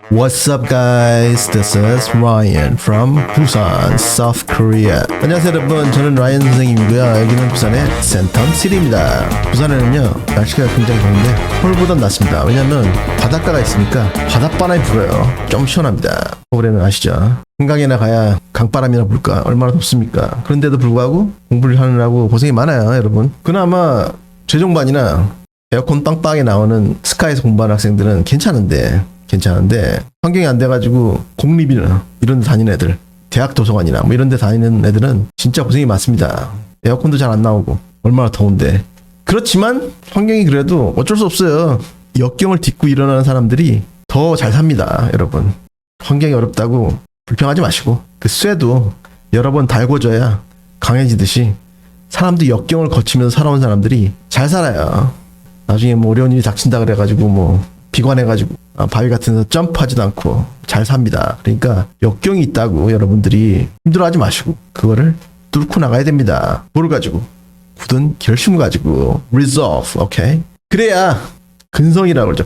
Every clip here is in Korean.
What's up guys? This is Ryan from Busan, South Korea. 안녕하세요 여러분, 저는 라이언 선생님이고요. 여기는 부산의 센텀시티입니다. 부산에는요 날씨가 굉장히 더운데 서울보단 낫습니다. 왜냐면 바닷가가 있으니까 바닷바람이 불어요. 좀 시원합니다. 서울에는 아시죠? 한강에나 가야 강바람이나 불까 얼마나 덥습니까? 그런데도 불구하고 공부를 하느라고 고생이 많아요 여러분. 그나마 최종반이나 에어컨 빵빵하게 나오는 스카이에서 공부하는 학생들은 괜찮은데 환경이 안 돼가지고 공립이나 이런 데 다니는 애들, 대학 도서관이나 뭐 이런 데 다니는 애들은 진짜 고생이 많습니다. 에어컨도 잘 안 나오고 얼마나 더운데. 그렇지만 환경이 그래도 어쩔 수 없어요. 역경을 딛고 일어나는 사람들이 더 잘 삽니다 여러분. 환경이 어렵다고 불평하지 마시고 그 쇠도 여러 번 달궈져야 강해지듯이 사람도 역경을 거치면서 살아온 사람들이 잘 살아요. 나중에 뭐 어려운 일이 닥친다 그래가지고 뭐 비관해가지고 바위 같은 데서 점프하지도 않고 잘 삽니다. 그러니까 역경이 있다고 여러분들이 힘들어하지 마시고 그거를 뚫고 나가야 됩니다. 뭐를 가지고? 굳은 결심을 가지고 resolve, 오케이? 그래야 근성이라고 그러죠.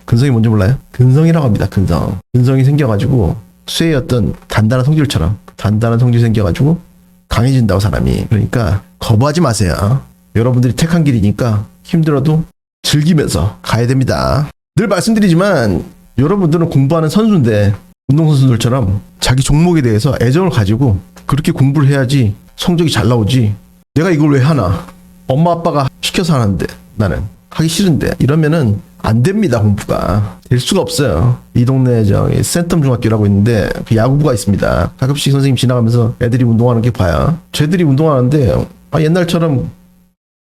근성이 뭔지 몰라요? 근성이라고 합니다. 근성이 생겨가지고 쇠의 어떤 단단한 성질처럼 단단한 성질이 생겨가지고 강해진다고 사람이. 그러니까 거부하지 마세요. 여러분들이 택한 길이니까 힘들어도 즐기면서 가야 됩니다. 늘 말씀드리지만 여러분들은 공부하는 선수인데 운동선수들처럼 자기 종목에 대해서 애정을 가지고 그렇게 공부를 해야지 성적이 잘 나오지. 내가 이걸 왜 하나? 엄마 아빠가 시켜서 하는데 나는 하기 싫은데 이러면은 안 됩니다. 공부가 될 수가 없어요. 이 동네에 저기 센텀 중학교라고 있는데 그 야구부가 있습니다. 가끔씩 선생님 지나가면서 애들이 운동하는 게 봐요. 쟤들이 운동하는데 옛날처럼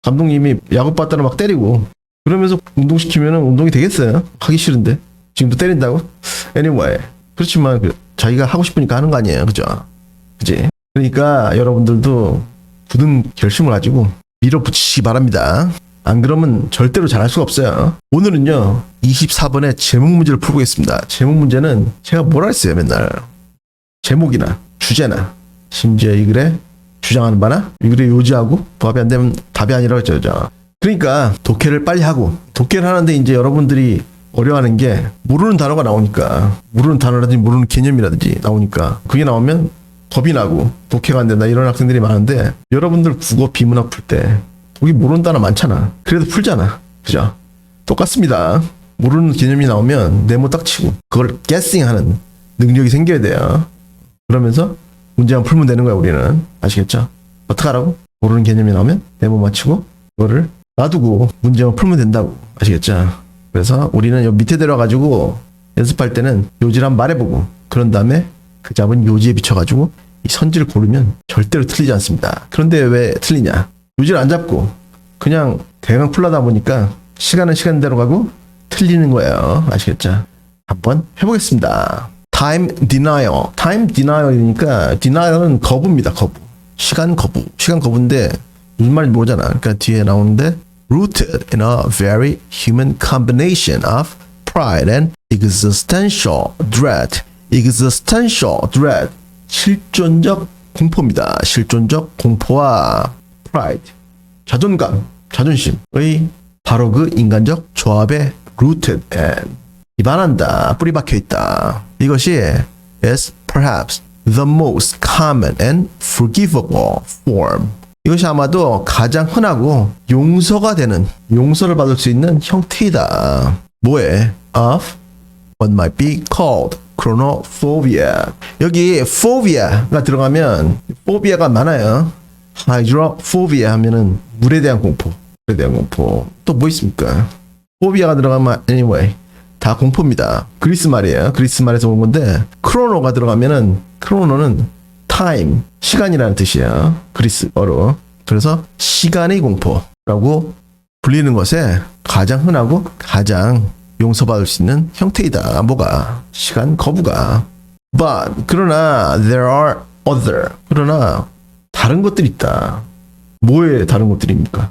감독님이 야구 빠따를 막 때리고 그러면서 운동시키면은 운동이 되겠어요? 하기 싫은데 지금도 때린다고? Anyway, 그렇지만 자기가 하고 싶으니까 하는 거 아니에요, 그죠? 그지? 그러니까 여러분들도 굳은 결심을 가지고 밀어붙이시기 바랍니다. 안 그러면 절대로 잘할 수가 없어요. 오늘은요 24번의 제목 문제를 풀고있습니다. 제목 문제는 제가 뭐라 했어요 맨날. 제목이나 주제나 심지어 이 글에 주장하는 바나 이 글에 요지하고 부합이 안 되면 답이 아니라고 했죠. 그러니까 독해를 빨리 하고, 독해를 하는데 이제 여러분들이 어려워하는 게 모르는 단어가 나오니까, 모르는 단어라든지 모르는 개념이라든지 나오니까 그게 나오면 겁이 나고 독해가 안 된다 이런 학생들이 많은데, 여러분들 국어 비문학 풀 때 거기 모르는 단어 많잖아. 그래도 풀잖아, 그죠? 똑같습니다. 모르는 개념이 나오면 네모 딱 치고 그걸 guessing하는 능력이 생겨야 돼요. 그러면서 문제만 풀면 되는 거야. 우리는 아시겠죠? 어떡하라고? 모르는 개념이 나오면 네모 맞추고 그거를 놔두고 문제만 풀면 된다고. 아시겠죠? 그래서 우리는 요 밑에 들어가지고 연습할 때는 요지를 한번 말해보고 그런 다음에 그 잡은 요지에 비춰가지고 이 선지를 고르면 절대로 틀리지 않습니다. 그런데 왜 틀리냐? 요지를 안 잡고 그냥 대강 풀려다 보니까 시간은 시간대로 가고 틀리는 거예요. 아시겠죠? 한번 해보겠습니다. Time denial이니까 denial은 거부입니다. 거부. 시간 거부인데 무슨 말인지 모르잖아. 그러니까 뒤에 나오는데 rooted in a very human combination of pride and existential dread. 실존적 공포입니다. 실존적 공포와 pride, 자존심의 바로 그 인간적 조합에 rooted and 기반한다, 뿌리 박혀 있다. 이것이 is perhaps the most common and forgivable form. 이것이 아마도 가장 흔하고 용서를 받을 수 있는 형태이다. 뭐에? Of what might be called chronophobia. 여기 phobia가 들어가면 phobia가 많아요. hydrophobia 하면은 물에 대한 공포. 또 뭐 있습니까? phobia가 들어가면 anyway 다 공포입니다. 그리스 말이에요. 그리스 말에서 온 건데 크로노가 들어가면은 크로노는 time, 시간이라는 뜻이에요. 그리스어로. 그래서 시간의 공포라고 불리는 것에 가장 흔하고 가장 용서받을 수 있는 형태이다. 뭐가? 시간 거부가. But 그러나 there are other. 그러나 다른 것들이 있다. 뭐에 다른 것들입니까?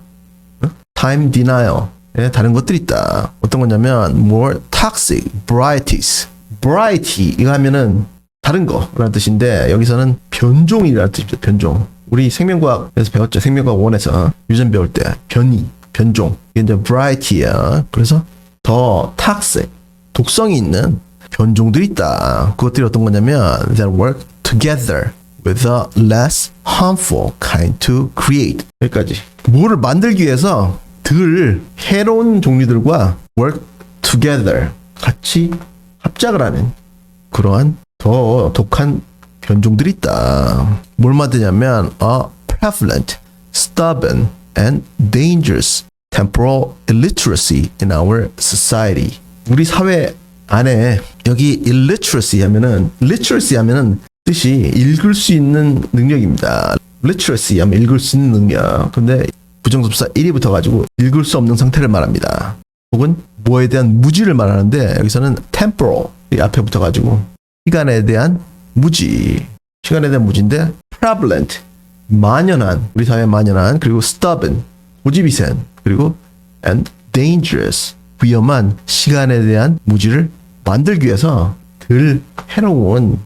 Time denial. 다른 것들이 있다. 어떤 거냐면 more toxic varieties. variety 이거 하면은 다른 거라는 뜻인데 여기서는 변종이라는 뜻입니다. 변종. 우리 생명과학에서 배웠죠. 생명과학 1에서 유전 배울 때 변종. 이게 이제 variety야. 그래서 더 toxic 독성이 있는 변종들이 있다. 그것들이 어떤 거냐면 that work together with a less harmful kind to create. 여기까지. 뭐를 만들기 위해서 덜 해로운 종류들과 work together 같이 합작을 하는 그러한 더 독한 변종들이 있다. 뭘 만드냐면 a prevalent, stubborn, and dangerous temporal illiteracy in our society. 우리 사회 안에 여기 illiteracy 하면은 뜻이 읽을 수 있는 능력입니다. literacy 하면 읽을 수 있는 능력. 근데 부정접사 1이 붙어가지고 읽을 수 없는 상태를 말합니다. 혹은 뭐에 대한 무지를 말하는데 여기서는 temporal 이 앞에 붙어가지고 시간에 대한 무지. 시간에 대한 무지인데 prevalent 만연한 우리 사회에 만연한 그리고 stubborn 고집이 센 그리고 and dangerous 위험한 시간에 대한 무지를 만들기 위해서 덜 해로운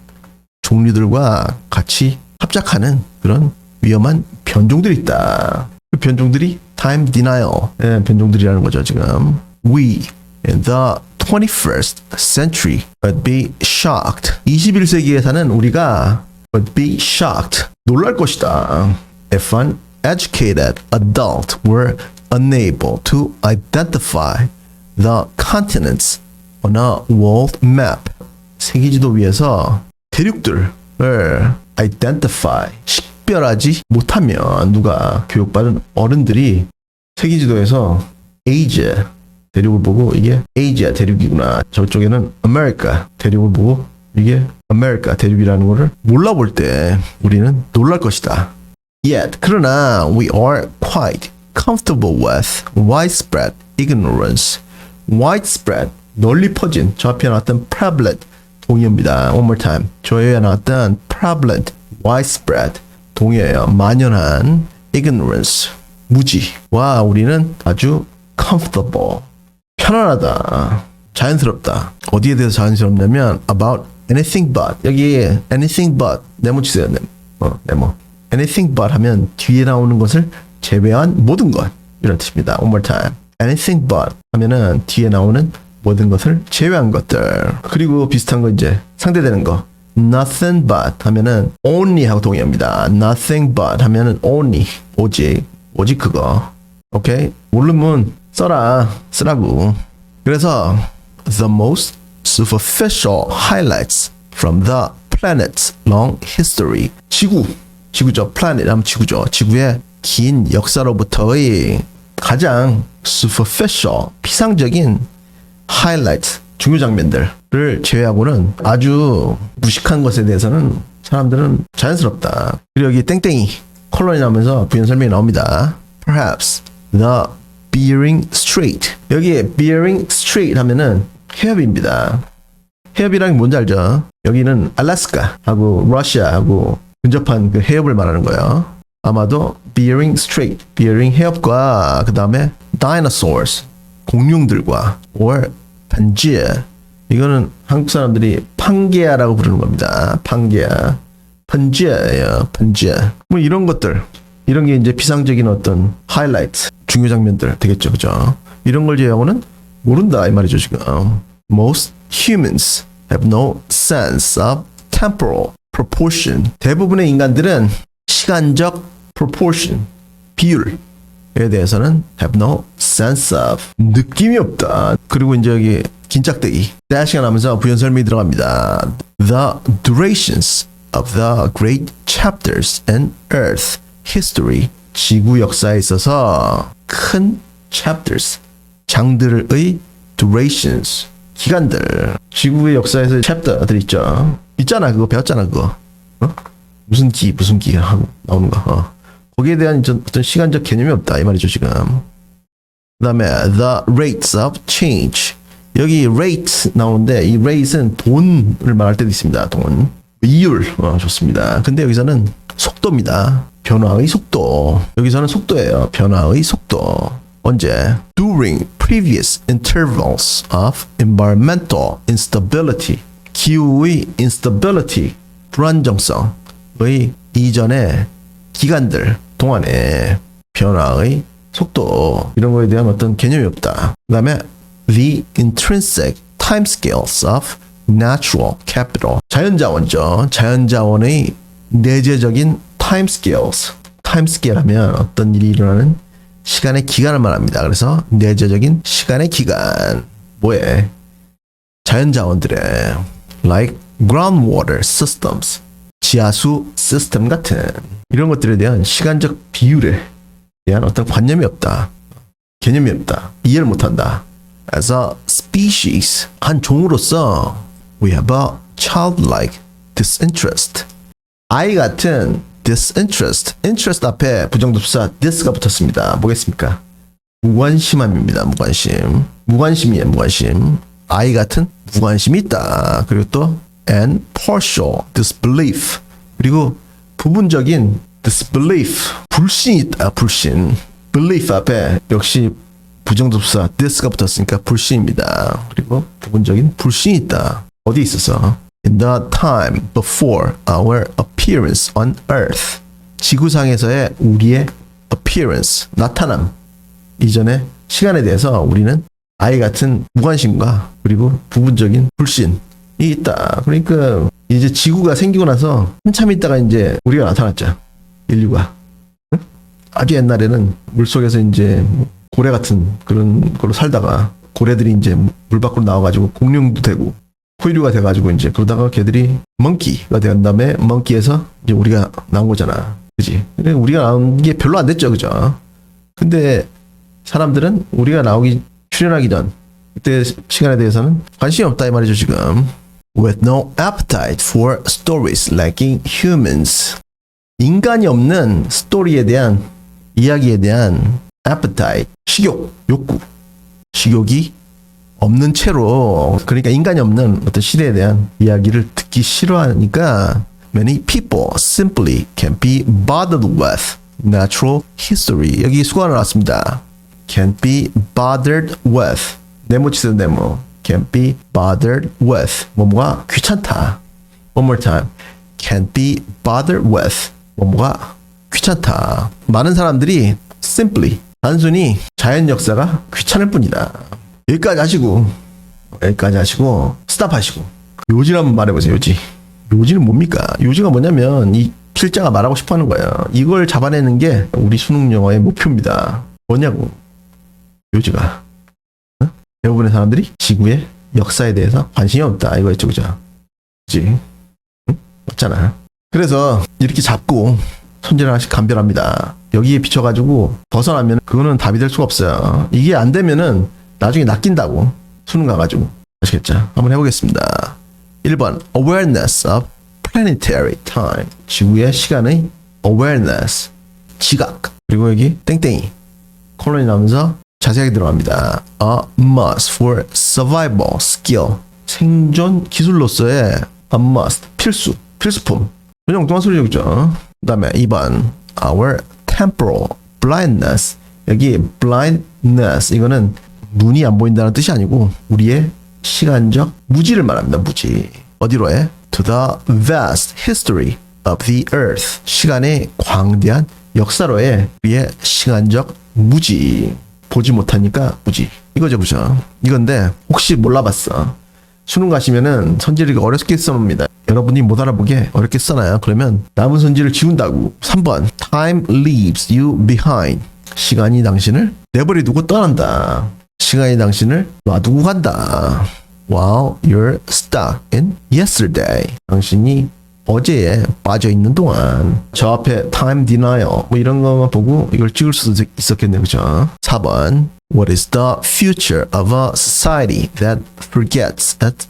종류들과 같이 합작하는 그런 위험한 변종들이 있다. 그 변종들이 time denial 변종들이라는 거죠. 지금 we in the 21st century would be shocked. 21세기에 사는 우리가 would be shocked. 놀랄 것이다. If an educated adult were unable to identify the continents on a world map. 세계지도 위에서 대륙들을 identify, 식별하지 못하면 누가 교육받은 어른들이 세계지도에서 Asia 대륙을 보고 이게 Asia 대륙이구나. 저쪽에는 America 대륙을 보고 이게 America 대륙이라는 것을 몰라볼 때 우리는 놀랄 것이다. Yet, 그러나 we are quite comfortable with widespread ignorance. widespread, 널리 퍼진, 저 앞에 나왔던 prevalent, 동의어입니다. One more time. 저에 나왔던 prevalent, widespread, 동의어예요. 만연한 ignorance, 무지와 우리는 아주 comfortable, 편안하다, 자연스럽다. 어디에 대해서 자연스럽냐면 about anything but. 여기 anything but 네모 치세요. 네모. anything but 하면 뒤에 나오는 것을 제외한 모든 것 이런 뜻입니다. One more time. anything but 하면은 뒤에 나오는 모든 것을 제외한 것들. 그리고 비슷한 거 이제 상대되는 거 nothing but 하면은 only 하고 동의합니다. nothing but 하면은 only 오직 그거. 오케이? 모르면 쓰라고. 그래서 the most superficial highlights from the planet's long history. 지구죠. planet 하면 지구죠. 지구의 긴 역사로부터의 가장 superficial, 피상적인 highlights, 중요 장면들을 제외하고는 아주 무식한 것에 대해서는 사람들은 자연스럽다. 그리고 여기 땡땡이 컬러이 나오면서 부연 설명이 나옵니다. Perhaps the Bering Strait. 여기 Bering Strait 하면은 해협입니다. 해협이란 게 뭔지 알죠? 여기는 알래스카하고 러시아하고 근접한 그 해협을 말하는 거예요. 아마도 Bering Strait, Bering 해협과 그 다음에 dinosaurs, 공룡들과 or Pangaea. 이거는 한국 사람들이 판게아라고 부르는 겁니다. 판게아. Pangae예요. Pangaea. 뭐 이런 것들. 이런 게 이제 피상적인 어떤 highlights, 중요 장면들 되겠죠. 그죠? 이런 걸 제외하고는 모른다 이 말이죠, 지금. Most humans have no sense of temporal proportion. 대부분의 인간들은 시간적 proportion, 비율에 대해서는 have no sense of, 느낌이 없다. 그리고 이제 여기 긴 짝대기 dash가 나면서 부연 설명이 들어갑니다. The durations of the great chapters in Earth history. 지구 역사에 있어서 큰 chapters, 장들의 durations, 기간들. 지구의 역사에서 chapter들 있잖아. 그거 배웠잖아. 그거. 무슨 기 하고 나오는 거. 거기에 대한 어떤 시간적 개념이 없다 이 말이죠 지금. 그 다음에 the rates of change. 여기 rate 나오는데 이 rate은 돈을 말할 때도 있습니다. 돈. 이율. 좋습니다. 근데 여기서는 속도입니다. 변화의 속도. 여기서는 속도예요. 변화의 속도. 언제? During previous intervals of environmental instability. 기후의 instability, 불안정성의 이전의 기간들 동안에 변화의 속도 이런 거에 대한 어떤 개념이 없다. 그 다음에 the intrinsic timescales of natural capital. 자연자원이죠. 자연자원의 내재적인 time scales. time scale 하면 어떤 일이 일어나는 시간의 기간을 말합니다. 그래서 내재적인 시간의 기간. 뭐에? 자연자원들의 like groundwater systems. 지하수 시스템 같은 이런 것들에 대한 시간적 비율에 대한 어떤 관념이 없다. 개념이 없다. 이해를 못한다. As a species, 한 종으로서 we have a childlike disinterest. 아이 같은 disinterest. interest 앞에 부정접사 this가 붙었습니다. 뭐겠습니까? 무관심함입니다. 무관심. 무관심이에요. 무관심. 아이 같은 무관심이 있다. 그리고 또 and partial disbelief. 그리고 부분적인 disbelief. 불신이 있다. 불신. belief 앞에 역시 부정접사 this가 붙었으니까 불신입니다. 그리고 부분적인 불신이 있다. 어디 있어서? In the time before our appearance on earth. 지구상에서의 우리의 appearance, 나타남 이전의 시간에 대해서 우리는 아이 같은 무관심과 그리고 부분적인 불신이 있다. 그러니까 이제 지구가 생기고 나서 한참 있다가 이제 우리가 나타났죠. 인류가. 아주 옛날에는 물속에서 이제 고래 같은 그런 걸로 살다가 고래들이 이제 물 밖으로 나와가지고 공룡도 되고 포유류가 돼가지고 이제 그러다가 걔들이 멍키가 된 다음에 멍키에서 이제 우리가 나온 거잖아. 그지? 근데 우리가 나온 게 별로 안 됐죠. 그죠? 근데 사람들은 우리가 출현하기 전 그때 시간에 대해서는 관심이 없다 이 말이죠 지금. With no appetite for stories lacking humans. 인간이 없는 스토리에 대한 이야기에 대한 appetite, 식욕, 욕구, 식욕이 없는 채로 그러니까 인간이 없는 어떤 시대에 대한 이야기를 듣기 싫어하니까 many people simply can't be bothered with natural history. 여기 수가 나왔습니다. Can't be bothered with. 네모치는 네모. Can't be bothered with. 뭐뭐가 귀찮다. One more time. Can't be bothered with. 뭐뭐가 귀찮다. 많은 사람들이 simply 단순히 자연 역사가 귀찮을 뿐이다. 여기까지 하시고 스탑 하시고 요지를 한번 말해보세요. 요지는 뭡니까? 요지가 뭐냐면 이 필자가 말하고 싶어하는 거예요. 이걸 잡아내는 게 우리 수능 영어의 목표입니다. 뭐냐고. 요지가 대부분의 사람들이 지구의 역사에 대해서 관심이 없다 이거였죠. 그죠? 그치? 응? 없잖아. 그래서 이렇게 잡고 손질을 하나씩 감별합니다. 여기에 비춰가지고 벗어나면 그거는 답이 될 수가 없어요. 이게 안 되면은 나중에 낚인다고 수능 가가지고. 아시겠죠? 한번 해보겠습니다. 1번 awareness of planetary time. 지구의 시간의 awareness, 지각. 그리고 여기 땡땡이 콜론이 나오면서 자세하게 들어갑니다. A must for survival skill. 생존 기술로서의 a must, 필수품. 그냥 엉뚱한 소리죠. 그죠? 그 다음에 2번 our temporal blindness. 여기 blindness 이거는 눈이 안 보인다는 뜻이 아니고 우리의 시간적 무지를 말합니다. 무지. 어디로 해? To the vast history of the earth. 시간의 광대한 역사로의 우리의 시간적 무지. 보지 못하니까 무지. 이거죠. 그죠? 이건데 혹시 몰라봤어. 수능 가시면은 선지를 어렵게 써놓습니다. 여러분이 못 알아보게 어렵게 써놔요. 그러면 남은 선지를 지운다고. 3번 Time leaves you behind. 시간이 당신을 내버려두고 떠난다. 시간이 당신을 놔두고 간다. While you're stuck in yesterday. 당신이 어제에 빠져있는 동안. 저 앞에 time denial 뭐 이런 것만 보고 이걸 찍을 수도 있었겠네요. 그죠? 4번 What is the future of a society that forgets its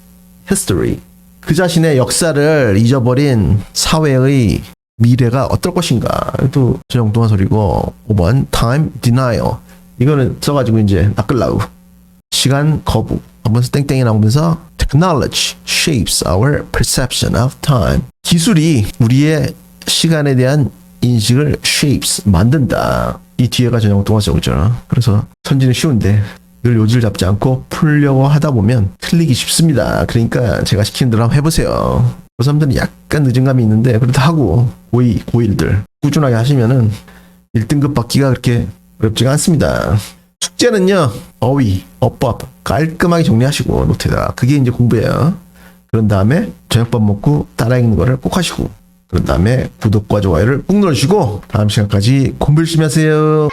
history? 그 자신의 역사를 잊어버린 사회의 미래가 어떨 것인가? 또 전형동화 소리고. 5번 time denial. 이거는 써가지고 이제 낚으려고. 시간 거부. 하면서 땡땡이 나오면서 technology shapes our perception of time. 기술이 우리의 시간에 대한 인식을 shapes 만든다. 이 뒤에가 전형동화죠. 그죠? 그래서 선지는 쉬운데 늘 요지를 잡지 않고 풀려고 하다 보면 틀리기 쉽습니다. 그러니까 제가 시키는 대로 한번 해보세요. 고3들은 약간 늦은 감이 있는데 그래도 하고 고1들 꾸준하게 하시면은 1등급 받기가 그렇게 어렵지가 않습니다. 숙제는요 어휘, 어법 깔끔하게 정리하시고 노트에다가 그게 이제 공부예요. 그런 다음에 저녁밥 먹고 따라 읽는 거를 꼭 하시고, 그런 다음에 구독과 좋아요를 꾹 눌러주시고 다음 시간까지 공부 열심히 하세요.